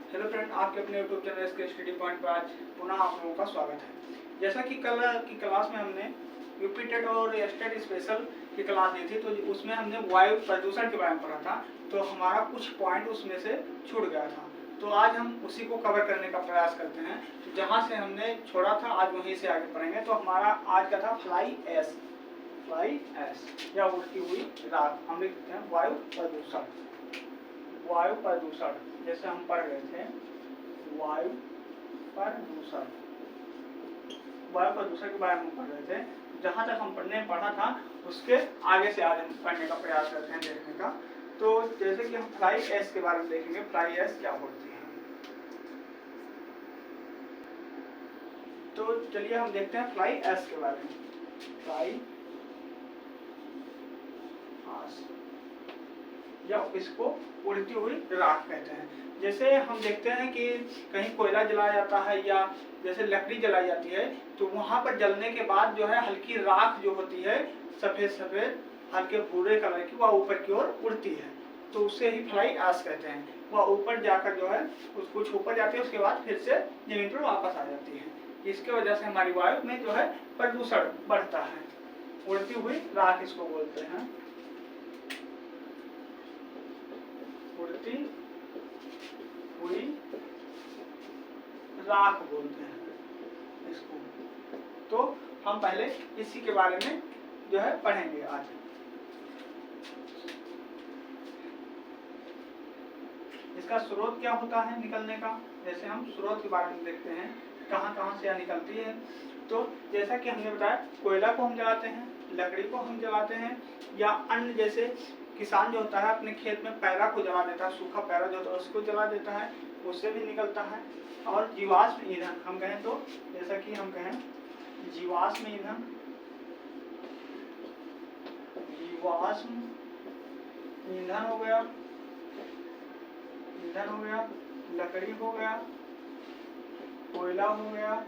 Hello friend, आपके अपने YouTube channel के स्टडी पॉइंट पर आज पुनः आप लोगों का स्वागत है। जैसा कि कल की क्लास में हमने यूपी टेट और स्टेट स्पेशल की क्लास दी थी, तो उसमें हमने वायु प्रदूषण के बारे में पढ़ा था। तो हमारा कुछ पॉइंट उसमें से छूट गया था, तो आज हम उसी को कवर करने का प्रयास करते हैं। तो जहाँ से हमने छोड़ा था आज वहीं से आगे पढ़ेंगे। तो हमारा आज का था फ्लाई एश या उड़ती हुई राख। हम लिखते हैं वायु प्रदूषण। वायु प्रदूषण जैसे हम पढ़ रहे थे, वायु प्रदूषण के बारे में पढ़ रहे थे। जहाँ तक हम पढ़ा था उसके आगे से आज हम पढ़ने का प्रयास करते हैं, देखने का। तो जैसे कि हम फ्लाई ऐश के बारे में देखेंगे, फ्लाई ऐश क्या होती है। तो चलिए हम देखते हैं फ्लाई ऐश के बारे में। फ्लाई या इसको उड़ती हुई राख कहते हैं। जैसे हम देखते हैं कि कहीं कोयला जलाया जाता है या जैसे लकड़ी जलाई जाती है, तो वहां पर जलने के बाद जो है हल्की राख जो होती है सफेद सफेद हल्के भूरे कलर की, वह ऊपर की ओर उड़ती है। तो उसे ही फ्लाई ऐश कहते हैं। वह ऊपर जाकर जो है कुछ ऊपर जाती है, उसके बाद फिर से जमीन पर वापस आ जाती है। इसके वजह से हमारी वायु में जो है प्रदूषण बढ़ता है। उड़ती हुई राख इसको बोलते हैं, उड़ती हुई राख बोलते हैं इसको। तो हम पहले इसी के बारे में जो है पढ़ेंगे आज। इसका स्रोत क्या होता है निकलने का, जैसे हम स्रोत के बारे में देखते हैं कहाँ कहाँ से यह निकलती है। तो जैसा कि हमने बताया, कोयला को हम जलाते हैं, लकड़ी को हम जलाते हैं, या अन्य जैसे किसान जो होता है अपने खेत में पैरा को जला देता है, सूखा पैरा जो होता है उसको जला देता है, उससे भी निकलता है। और जीवाश्म ईंधन हम कहें तो, जैसा कि हम कहें जीवाश्म ईंधन, जीवाश्म ईंधन हो गया, लकड़ी हो गया, कोयला हो गया,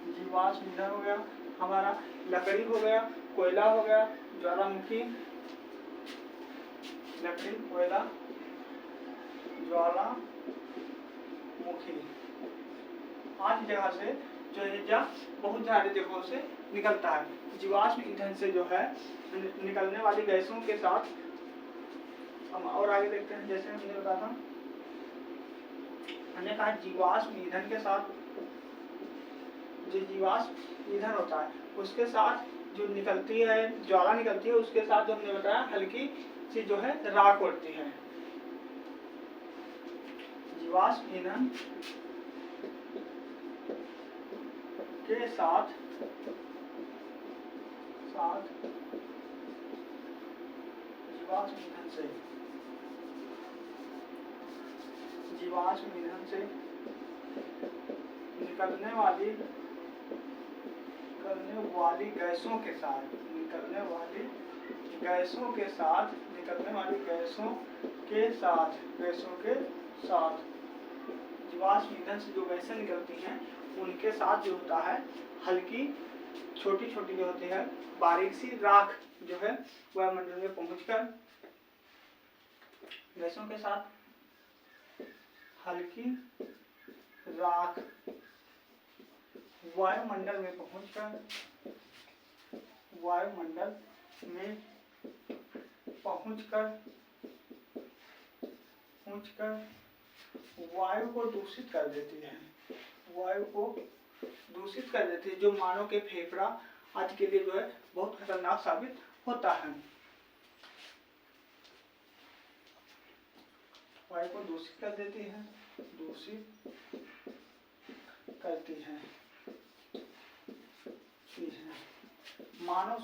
जीवाश्म ईंधन हो गया हमारा, लकड़ी हो गया, कोयला हो गया, ज्वालामुखी, लकड़ी, कोयला, ज्वालामुखी। आज जगह से जो है बहुत सारे जगहों से निकलता है। जीवाश्म ईंधन से जो है निकलने वाली गैसों के साथ हम और आगे देखते हैं। जैसे हमने बताया था, हमने कहा जीवाश्म ईंधन के साथ, जो जीवाश्म ईंधन होता है उसके साथ जो निकलती है ज्वाला निकलती है, उसके साथ जो हमने बताया हल्की सी जो है राख उड़ती है। जीवाश्म ईंधन के साथ जीवाश्म ईंधन से निकलने वाली गैसों के साथ, जीवाश्म ईंधन से जो गैसें निकलती हैं उनके साथ जो होता है हल्की छोटी छोटी जो होती है बारीक सी राख जो है वायुमंडल में पहुंचकर, गैसों के साथ हल्की राख वायुमंडल में पहुंचकर वायु को दूषित कर देती है, जो मानव के फेफड़ा आदि के लिए जो है बहुत खतरनाक साबित होता है। वायु को दूषित कर देती है, मानव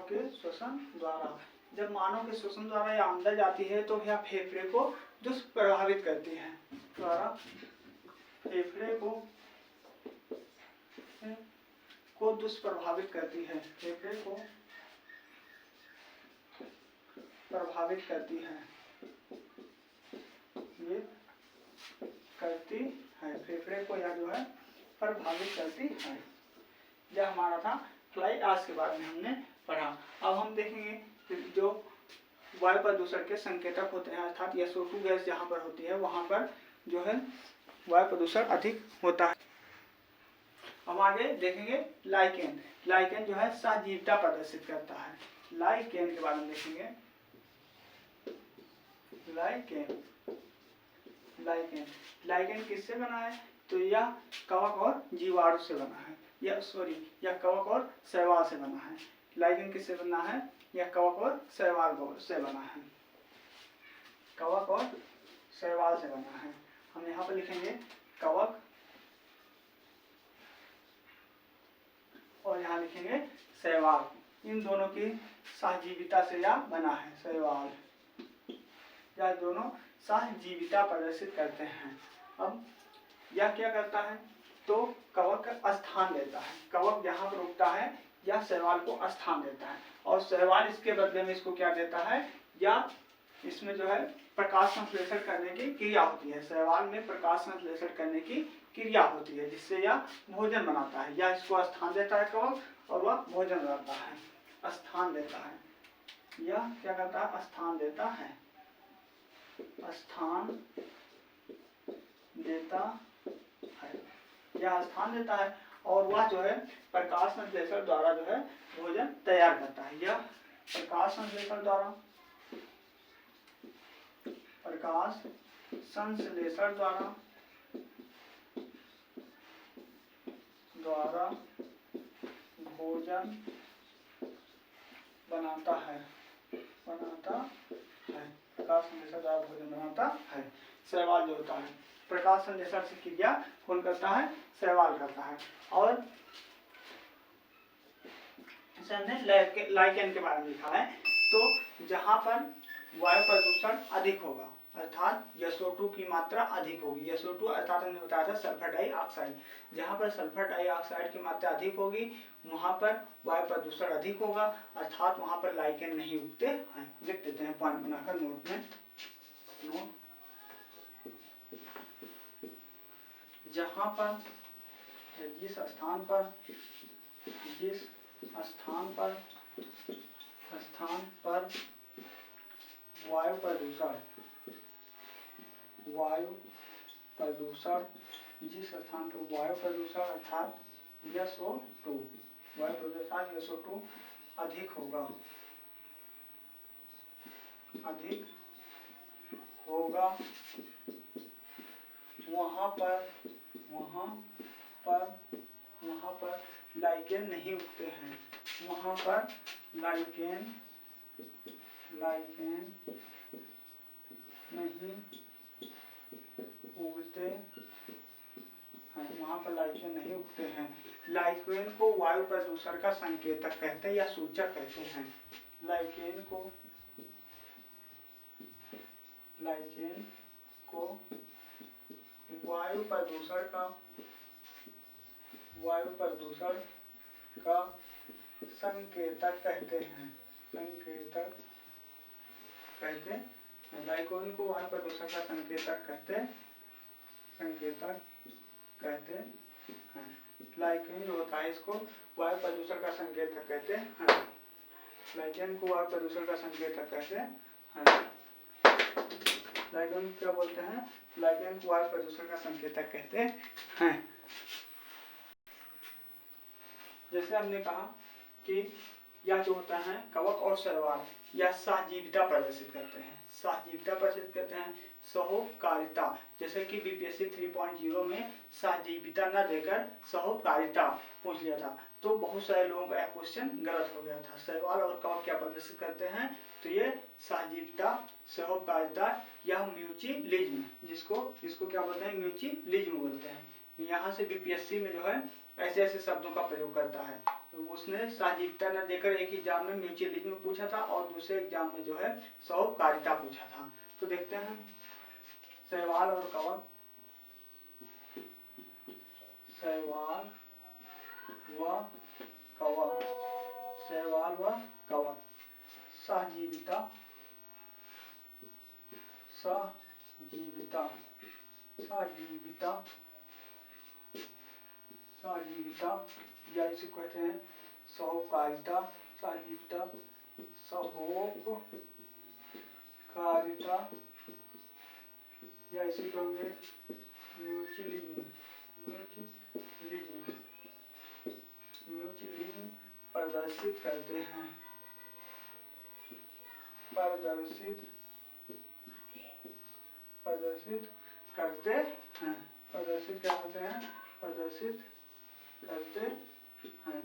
के श्वसन द्वारा जब मानव के श्वसन द्वारा या अंदर जाती है तो यह फेफड़े को दुष्प्रभावित करती है, दुष्प्रभावित करती है, ये करती है, फेफड़े को यह जो है प्रभावित करती है। यह हमारा था फ्लाई ऐश के बारे में हमने पढ़ा। अब हम देखेंगे जो वायु प्रदूषण के संकेतक होते हैं, अर्थात SO2 गैस जहाँ पर होती है वहाँ पर जो है वायु प्रदूषण अधिक होता है। हम आगे देखेंगे लाइकेन। लाइकेन जो है सहजीविता प्रदर्शित करता है। लाइकेन के बारे में देखेंगे। लाइकेन लाइकेन किससे बना है? तो यह कवक और जीवाणु से बना है। यह कवक और शैवाल से बना है। लाइकेन किससे बना है? यह कवक और शैवाल से बना है। कवक और शैवाल से बना है। हम यहाँ पर लिखेंगे कवक और यहाँ लिखेंगे शैवाल। इन दोनों की सहजीविता से यह बना है। शैवाल यह दोनों सहजीविता प्रदर्शित करते हैं। अब यह क्या करता है? तो कवक का स्थान देता है। कवक जहाँ पर उगता है यह शैवाल को स्थान देता है और शैवाल इसके बदले में इसको क्या देता है? या इसमें जो है प्रकाश संश्लेषण करने की क्रिया होती है। शैवाल में प्रकाश संश्लेषण करने की क्रिया होती है जिससे यह भोजन बनाता है। यह इसको स्थान देता है कवक और वह भोजन बनाता है। स्थान देता है। यह क्या करता है? स्थान देता है। स्थान देता है। यह स्थान देता है और वह जो है प्रकाश संश्लेषण द्वारा जो है भोजन तैयार करता है। यह प्रकाश संश्लेषण द्वारा भोजन बनाता है। प्रकाश संश्लेषण द्वारा भोजन बनाता है। शैवाल जो होता है प्रकाश संश्लेषण से क्रिया कौन करता है? शैवाल करता है। और हमने लाइकेन के बारे में लिखा है। तो जहाँ पर वायु प्रदूषण अधिक होगा अर्थात SO2 की मात्रा अधिक होगी। SO2 अर्थात हमने बताया था सल्फर डाइऑक्साइड। जहाँ पर सल्फर डाइऑक्साइड की मात्रा अधिक होगी वहाँ पर वायु प्रदूषण अधिक होगा अर्थात वहाँ पर लाइकेन नहीं उगते हैं। लिख देते हैं पॉइंट बनाकर नोट में। जहाँ पर जिस स्थान पर वायु प्रदूषण जिस स्थान पर वायु प्रदूषण अर्थात SO2 वायु प्रदूषण SO2 अधिक होगा वहाँ पर लाइकेन नहीं उगते हैं। वहाँ पर लाइकेन नहीं उगते हैं। वहाँ पर लाइकेन नहीं उगते हैं। लाइकेन को वायु प्रदूषण का संकेतक कहते हैं या सूचक कहते हैं। लाइकेन को वायु प्रदूषण का संकेतक कहते हैं। लाइकेन को वायु प्रदूषण का संकेतक कहते हैं। लाइकेन जो होता है इसको वायु प्रदूषण का संकेतक कहते हैं। लाइकेन को वायु प्रदूषण का संकेतक कहते हैं। लाइकेन क्या बोलते हैं? लाइकेन को वायु प्रदूषण का संकेतक कहते हैं। जैसे हमने कहा कि यह जो होता है कवक और शैवाल यह सहजीविता प्रदर्शित करते हैं। सहोकारिता जैसे कि BPSC 3.0 में सहजीविता न देकर सहोकारिता पूछ लिया था तो बहुत सारे लोगों का यह क्वेश्चन गलत हो गया था। शैवाल और कवक क्या प्रदर्शित करते हैं? तो ये सहजीविता सहोकारिता यह म्यूचुअलिज्म इसको क्या बोलते हैं? म्यूचुअलिज्म बोलते हैं। यहाँ से BPSC में जो है ऐसे शब्दों का प्रयोग करता है। तो उसने सहजीविता न देकर एक एग्जाम में म्यूचुअलिज्म पूछा था और दूसरे एग्जाम में जो है सहोकारिता पूछा था। तो देखते हैं शैवाल और कवक। शैवाल व कवक सहजीविता या इसे कहते हैं सहोकारिता साजीवता, सहोपकारिता या इसी कहोगे म्यूचुअलिज्म, म्यूचुअलिज्म प्रदर्शित करते हैं, प्रदर्शित करते हैं, प्रदर्शित क्या होते हैं, प्रदर्शित करते हैं।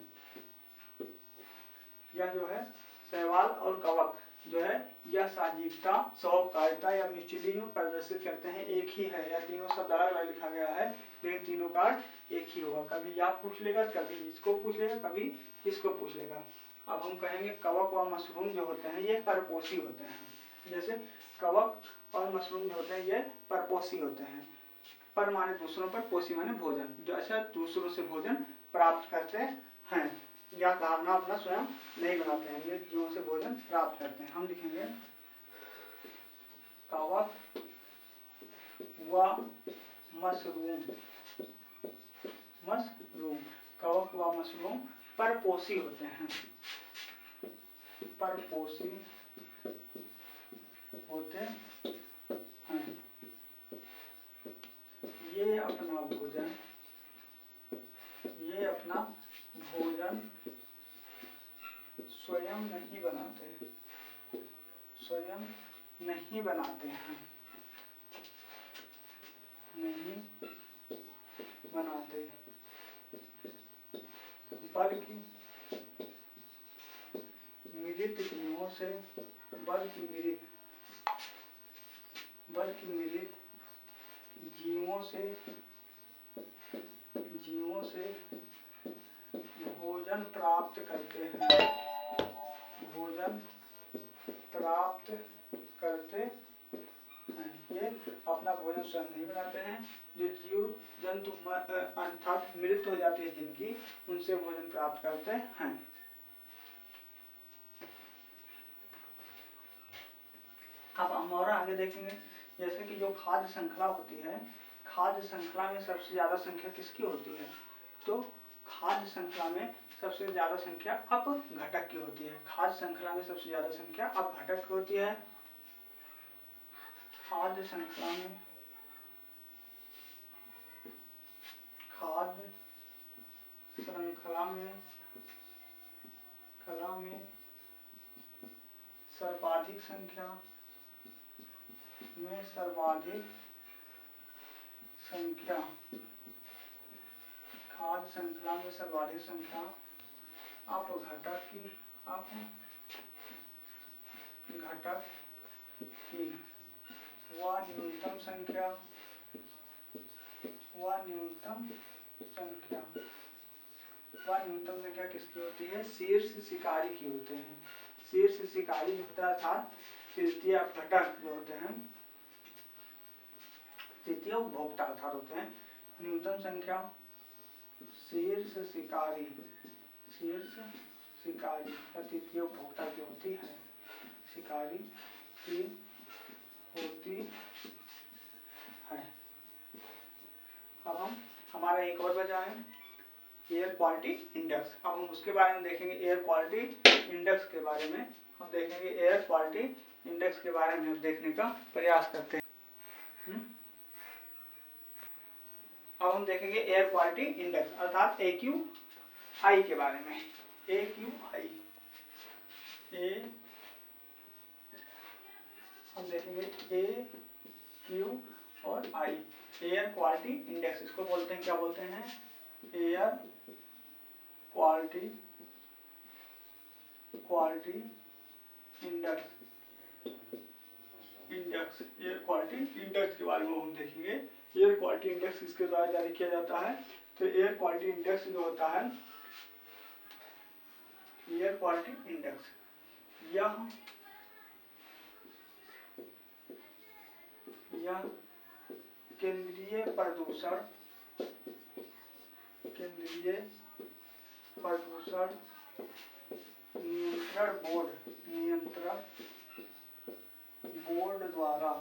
यह जो है शैवाल और कवक जो है यह साजीवता, सहोपकारिता या म्यूचुअलिज्म प्रदर्शित करते हैं, एक ही है। या तीनों शब्द अलग अलग लिखा गया है लेकिन तीनों का एक ही होगा। कभी यह पूछ लेगा, कभी इसको पूछ लेगा, कभी इसको पूछ लेगा। अब हम कहेंगे कवक व मशरूम जो होते हैं ये परपोषी होते हैं। जैसे कवक और मशरूम जो होते हैं ये परपोषी होते हैं। पर माने दूसरों पर, पोषी माने भोजन, जो अच्छा दूसरों से भोजन प्राप्त करते हैं या धारणा अपना स्वयं नहीं बनाते हैं, ये जीवों से भोजन प्राप्त करते हैं। हम लिखेंगे कवक व मशरूम, कवक व मशरूम परपोषी होते हैं, परपोषी होते हैं। ये अपना भोजन स्वयं नहीं बनाते, बल्कि मृत जीवों से, जीवों से भोजन प्राप्त करते हैं, ये अपना भोजन स्वयं नहीं बनाते हैं। जो जीव जंतु अर्थात मृत हो जाते हैं जिनकी, उनसे भोजन प्राप्त करते हैं। अब हम और आगे देखेंगे, जैसे कि जो खाद्य श्रृंखला होती है, खाद्य श्रृंखला में सबसे ज्यादा संख्या किसकी होती है? तो खाद्य श्रृंखला में सबसे ज्यादा संख्या अपघटक की होती है। खाद्य श्रृंखला में सबसे ज्यादा संख्या अपघटक की होती है। खाद्य श्रृंखला में सर्वाधिक संख्या खाद्य श्रृंखला में सर्वाधिक संख्या अपघटक की व न्यूनतम संख्या किसकी होती है? शीर्ष शिकारी की होते हैं। शीर्ष शिकारी जो होता है अर्थात तृतीय अपघटक जो होते हैं, तृतीय उपभोक्ता अर्थात होते हैं। न्यूनतम संख्या शीर्ष शिकारी तृतीय उपभोक्ता की होती है, शिकारी की होती है। अब हमारा एक और बचा है एयर क्वालिटी इंडेक्स। अब हम उसके बारे में देखेंगे, एयर क्वालिटी इंडेक्स के बारे में हम देखेंगे। एयर क्वालिटी इंडेक्स के बारे में हम देखने का प्रयास करते हैं। अब हम देखेंगे एयर क्वालिटी इंडेक्स अर्थात AQI के बारे में। AQI हम देखेंगे AQ और I, एयर क्वालिटी इंडेक्स। इसको बोलते हैं, क्या बोलते हैं? Air quality index. Air quality index के बारे में हम देखेंगे। एयर क्वालिटी इंडेक्स किसके द्वारा जारी किया जाता है? तो एयर क्वालिटी इंडेक्स जो होता है, एयर क्वालिटी इंडेक्स यह केंद्रीय प्रदूषण नियंत्रण बोर्ड द्वारा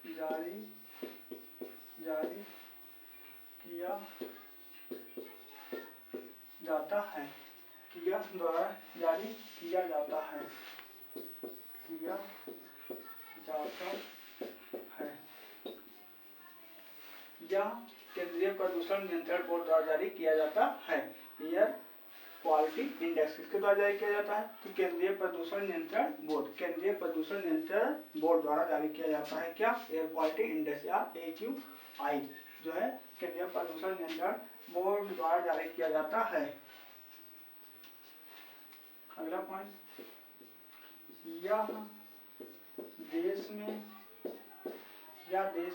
जारी किया जाता है, किया द्वारा जारी किया जाता है, किया जाता है। यह केंद्रीय प्रदूषण नियंत्रण बोर्ड द्वारा जारी किया जाता है। एयर क्वालिटी इंडेक्स किसके द्वारा जारी किया जाता है? तो केंद्रीय प्रदूषण नियंत्रण बोर्ड, केंद्रीय प्रदूषण नियंत्रण बोर्ड द्वारा जारी किया जाता है क्या? एयर क्वालिटी इंडेक्स या AQI जो है केंद्रीय प्रदूषण नियंत्रण बोर्ड द्वारा जारी किया जाता है। अगला पॉइंट, यह देश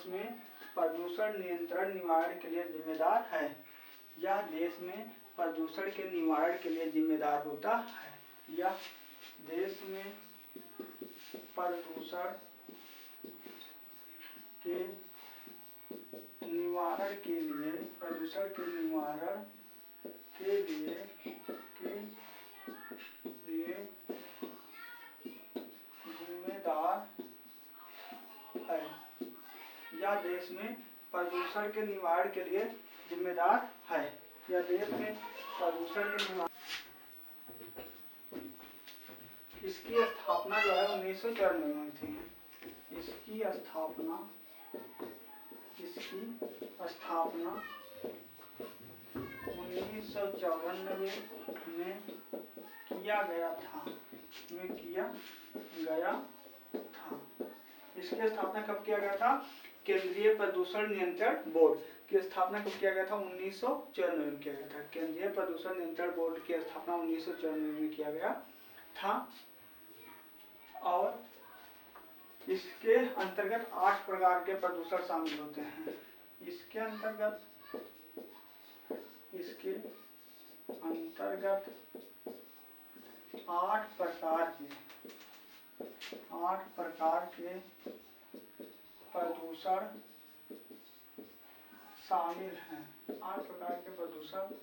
में प्रदूषण नियंत्रण निवारण के लिए जिम्मेदार है। यह देश में प्रदूषण के निवारण के लिए जिम्मेदार होता है। यह देश में प्रदूषण के निवारण के लिए जिम्मेदार है। यह देश में प्रदूषण के निवारण के लिए जिम्मेदार है। यह देश में प्रदूषण के निवारण, इसकी स्थापना जो है 1954 में हुई थी। इसकी स्थापना 1954 में किया गया था। इसकी स्थापना कब किया गया था? केंद्रीय प्रदूषण नियंत्रण बोर्ड की स्थापना कब किया गया था? 1994 में किया गया था। केंद्रीय प्रदूषण नियंत्रण बोर्ड की स्थापना 1994 में किया गया था और इसके अंतर्गत 8 प्रकार के प्रदूषण शामिल होते हैं। इसके अंतर्गत 8 प्रकार के प्रदूषण शामिल हैं। 8 प्रकार के प्रदूषण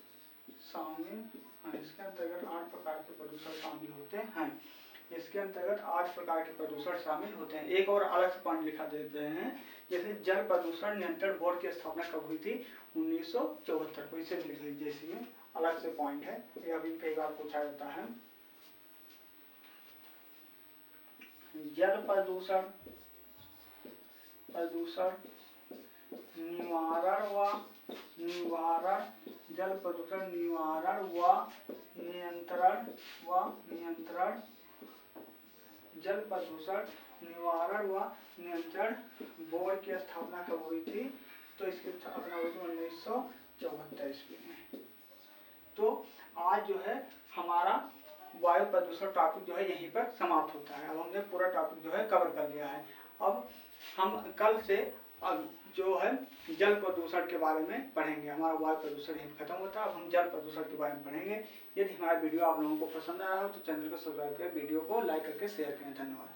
शामिल हैं। इसके अंतर्गत 8 प्रकार के प्रदूषण शामिल होते हैं। इसके अंतर्गत 8 प्रकार के प्रदूषण शामिल होते हैं। एक और अलग से पॉइंट लिखा देते हैं, जैसे जल प्रदूषण नियंत्रण बोर्ड की स्थापना कब हुई थी? 1974 को। इसे लिख लीजिए, इसमें अलग से पॉइंट है, ये अभी कई बार पूछा जाता है। जल प्रदूषण निवारण व जल प्रदूषण निवारण व नियंत्रण जल प्रदूषण निवारण व नियंत्रण बोर्ड की स्थापना कब हुई थी? तो इसकी स्थापना हुई थी 1974 ईस्वी में। तो आज जो है हमारा वायु प्रदूषण टॉपिक जो है यहीं पर समाप्त होता है। अब हमने पूरा टॉपिक जो है कवर कर लिया है। अब हम कल से जो है जल प्रदूषण के बारे में पढ़ेंगे। हमारा वायु प्रदूषण यहीं खत्म होता है। अब हम जल प्रदूषण के बारे में पढ़ेंगे। यदि हमारा वीडियो आप लोगों को पसंद आया हो तो चैनल को सब्सक्राइब करें, वीडियो को लाइक करके शेयर करें। धन्यवाद।